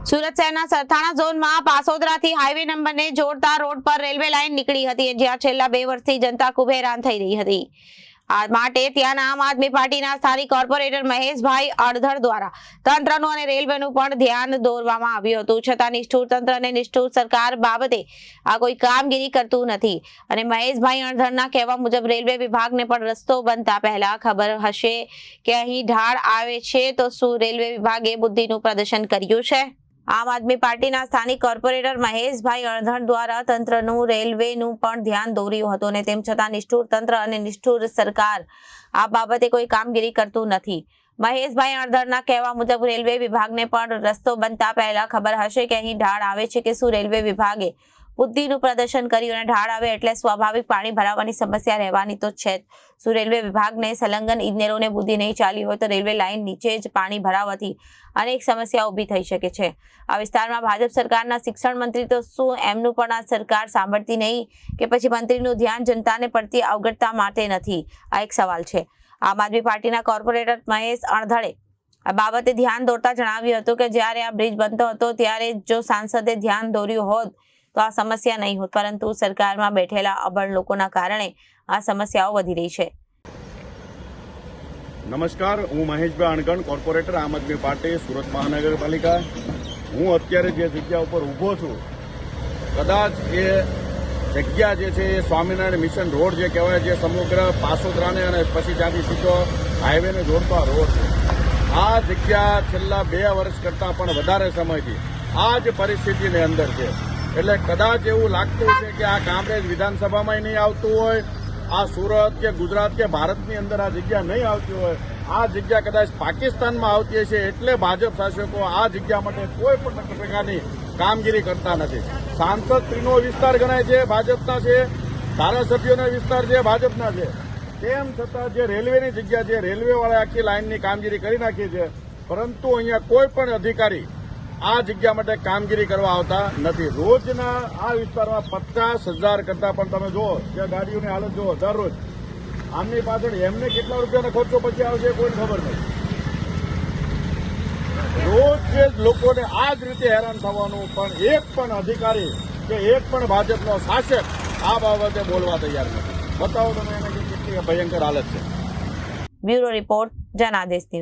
સુરત શહેરના સરથાણા ઝોનમાં પાસોદરાથી હાઈવે નંબરને જોડતા રોડ પર રેલવે લાઈન નીકળી હતી, જ્યાં છેલ્લા 2 વર્ષથી જનતા ખૂબ હેરાન થઈ રહી હતી। આ માટે ત્યાંના આમ આદમી પાર્ટીના સ્થાનિક કોર્પોરેટર મહેશભાઈ અડધડ દ્વારા તંત્રનું અને રેલવેનું પણ ધ્યાન દોરવામાં આવ્યું હતું, છતાં નિષ્ઠુર તંત્ર અને નિષ્ઠુર સરકાર બાબતે આ કોઈ કામગીરી કરતું નથી। અને મહેશભાઈ અડધડના કહેવા મુજબ રેલવે વિભાગને પણ રસ્તો બનતા પહેલા ખબર હશે કે અહીં ઢાળ આવે છે, તો શું રેલવે વિભાગે બુદ્ધિનું પ્રદર્શન કર્યું છે? આમ આદમી પાર્ટીના સ્થાનિક કોર્પોરેટર મહેશભાઈ અડધડ દ્વારા તંત્રનું રેલવેનું પણ ધ્યાન દોર્યું હતું, અને તેમ છતાં નિષ્ઠુર તંત્ર અને નિષ્ઠુર સરકાર આ બાબતે કોઈ કામગીરી કરતું નથી। મહેશભાઈ અડધડના કહેવા મુજબ રેલવે વિભાગને પણ રસ્તો બનતા પહેલા ખબર હશે કે અહીં ઢાળ આવે છે, કે શું રેલવે વિભાગે બુદ્ધિનું પ્રદર્શન કર્યું? અને ઢાળ આવે એટલે સ્વાભાવિક પાણી ભરાવાની સમસ્યા રહેવાની તો છે જ। શું રેલવે વિભાગને સંલગ્ન ઇજનેરોને બુદ્ધિ નહીં ચાલી હોય તો રેલવે લાઇન નીચે જ પાણી ભરાવાથી અનેક સમસ્યાઓ ઊભી થઈ શકે છે। આ વિસ્તારમાં ભાજપ સરકારના શિક્ષણ મંત્રી તો શું એમનું પણ આ સરકાર સાંભળતી નહીં, કે પછી મંત્રીનું ધ્યાન જનતાને પડતી અવગતતા માટે નથી? આ એક સવાલ છે। આમ આદમી પાર્ટીના કોર્પોરેટર મહેશ અડધડે આ બાબતે ધ્યાન દોરતા જણાવ્યું હતું કે જ્યારે આ બ્રિજ બનતો હતો ત્યારે જો સાંસદે ધ્યાન દોર્યું હોત તો આ સમસ્યા નહીં હોત, પરંતુ સરકારમાં બેઠેલા અબળ લોકોના કારણે આ સમસ્યાઓ વધી રહી છે। નમસ્કાર, હું મહેશભાઈ અણગણ, કોર્પોરેટર આમ આદમી પાર્ટી સુરત મહાનગરપાલિકા। હું અત્યારે જે જગ્યા ઉપર ઊભો છું, કદાચ એ જગ્યા જે છે એ સ્વામિનારાયણ મિશન રોડ જે કહેવાય, જે સમગ્ર પાસોદરાને અને પછી ત્યાંથી સીધો હાઈવેને જોડતો આ રોડ છે। આ જગ્યા છેલ્લા 2 વર્ષ કરતાં પણ વધારે સમયથી આ જ પરિસ્થિતિની અંદર છે। એટલે કદાચ એવું લાગતું છે કે આ કામરેજ વિધાનસભામાં નહીં આવતું હોય, આ સુરત કે ગુજરાત કે ભારતની અંદર આ જગ્યા નહીં આવતી હોય, આ જગ્યા કદાચ પાકિસ્તાનમાં આવતી હશે, એટલે ભાજપ શાસકો આ જગ્યા માટે કોઈ પણ પ્રકારની કામગીરી કરતા નથી। સાંસદ શ્રીનો વિસ્તાર ગણાય છે, ભાજપના છે, ધારાસભ્યોના વિસ્તાર છે, ભાજપના છે, તેમ છતાં જે રેલવેની જગ્યા છે, રેલવેવાળા આખી લાઇનની કામગીરી કરી નાખી છે, પરંતુ અહીંયા કોઈ પણ અધિકારી આ જગ્યા માટે કામગીરી કરવા આવતા નથી। રોજના આ વિસ્તારમાં 50,000 કરતા પણ તમે જુઓ કે ગાડીઓની હાલત જુઓ, દરરોજ આમની પાછળ એમને કેટલા રૂપિયાનો ખર્ચો પછી આવશે કોઈ ખબર નથી। રોજ જે લોકોને આ જ રીતે હેરાન થવાનું, પણ એક પણ અધિકારી કે એક પણ ભાજપનો શાસક આ બાબતે બોલવા તૈયાર નથી। બતાવો તમે એને કેટલી ભયંકર હાલત છે। Bureau report, Janadesh news.